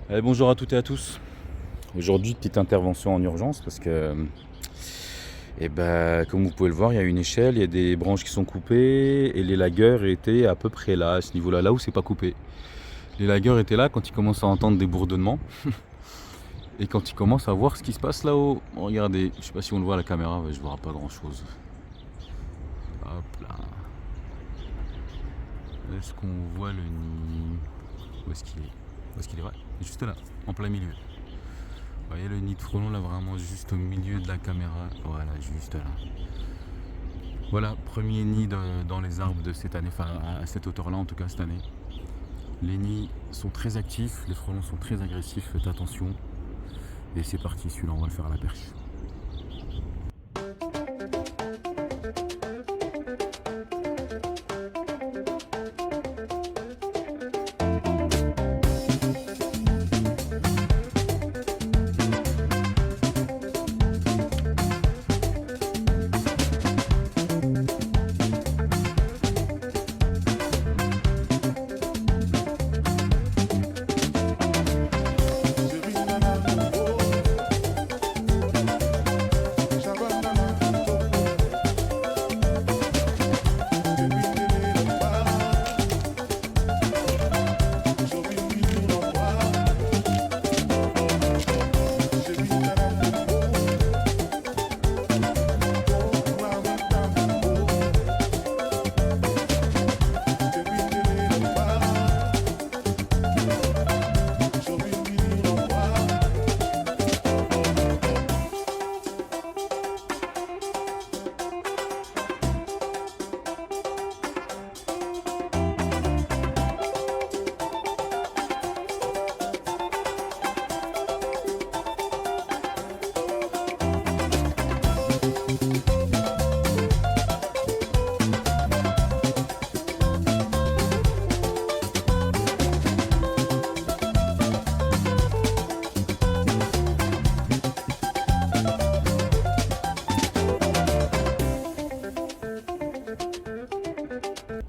Allez, bonjour à toutes et à tous. Aujourd'hui, petite intervention en urgence parce que, comme vous pouvez le voir, il y a une échelle, il y a des branches qui sont coupées et les lagueurs étaient à peu près là, à ce niveau-là, là où c'est pas coupé. Les lagueurs étaient là quand ils commencent à entendre des bourdonnements et quand ils commencent à voir ce qui se passe là-haut. Bon, regardez, je sais pas si on le voit à la caméra, je vois pas grand-chose. Hop là. Est-ce qu'on voit le nid? Où est-ce qu'il est? Où est-ce qu'il est? Ouais, juste là, en plein milieu. Vous voyez le nid de frelon là, vraiment juste au milieu de la caméra. Voilà, juste là. Voilà, premier nid dans les arbres de cette année, enfin à cette hauteur là en tout cas cette année. Les nids sont très actifs, les frelons sont très agressifs, faites attention. Et c'est parti, celui-là on va le faire à la perche.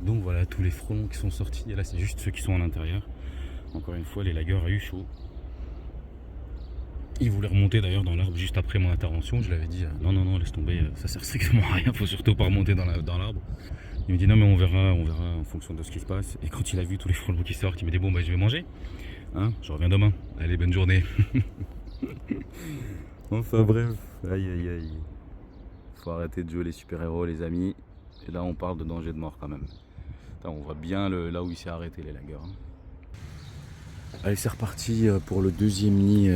Donc voilà tous les frelons qui sont sortis, et là c'est juste ceux qui sont à l'intérieur. Encore une fois, les lagueurs a eu chaud. Ils voulaient remonter d'ailleurs dans l'arbre juste après mon intervention. Je l'avais dit non, laisse tomber, ça sert strictement à rien, faut surtout pas remonter dans l'arbre. Il me dit non mais on verra en fonction de ce qui se passe. Et quand il a vu tous les frelons qui sortent, il me dit bon je vais manger. Hein, je reviens demain. Allez, bonne journée. Enfin bref, aïe. Faut arrêter de jouer les super-héros les amis. Et là on parle de danger de mort quand même. Putain, on voit bien là où il s'est arrêté les lagueurs. Allez, c'est reparti pour le deuxième nid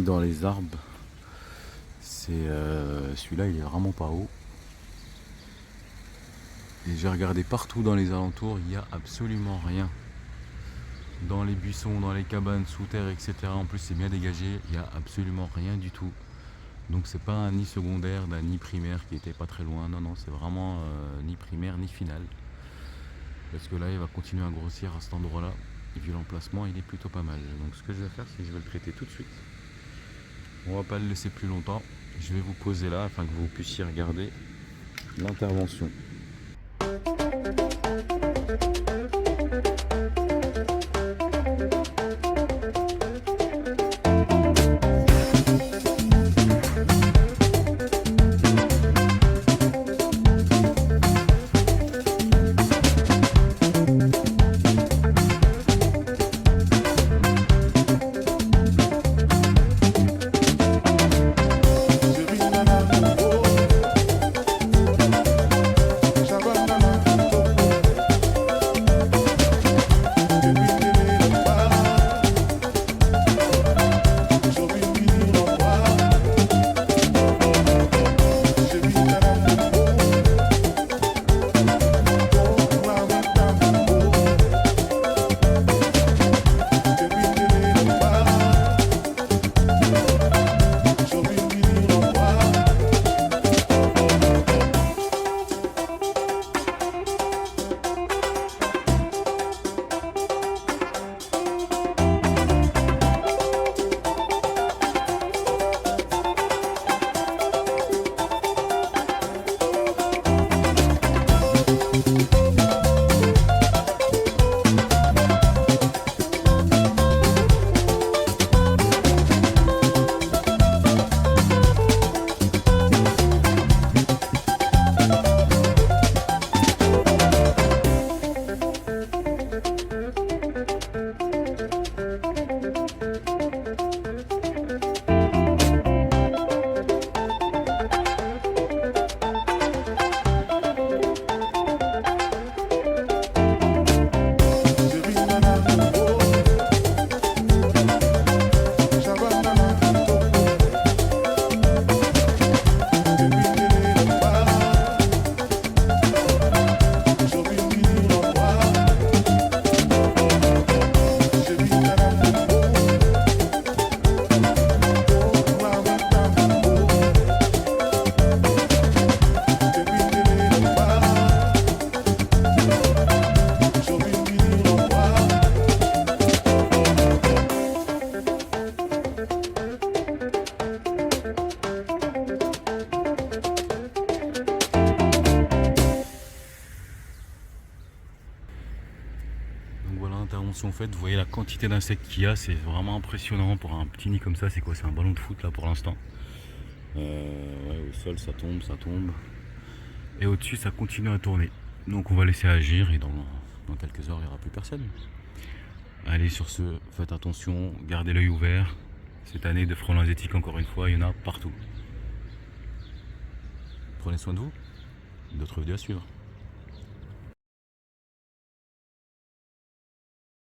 dans les arbres. C'est celui-là, il est vraiment pas haut. Et j'ai regardé partout dans les alentours, il n'y a absolument rien. Dans les buissons, dans les cabanes, sous terre, etc. En plus, c'est bien dégagé, il n'y a absolument rien du tout. Donc c'est pas un nid secondaire d'un nid primaire qui était pas très loin. Non, c'est vraiment ni primaire ni final. Parce que là, il va continuer à grossir à cet endroit-là. Et vu l'emplacement, il est plutôt pas mal. Donc ce que je vais faire, c'est que je vais le traiter tout de suite. On va pas le laisser plus longtemps. Je vais vous poser là afin que vous puissiez regarder l'intervention. attention au fait, vous voyez la quantité d'insectes qu'il y a, c'est vraiment impressionnant pour un petit nid comme ça. C'est quoi? C'est un ballon de foot là pour l'instant. Ouais, au sol ça tombe, ça tombe. Et au-dessus ça continue à tourner. Donc on va laisser agir et dans quelques heures il n'y aura plus personne. Allez, sur ce, faites attention, gardez l'œil ouvert. Cette année de frelons asiatiques, encore une fois, il y en a partout. Prenez soin de vous. D'autres vidéos à suivre.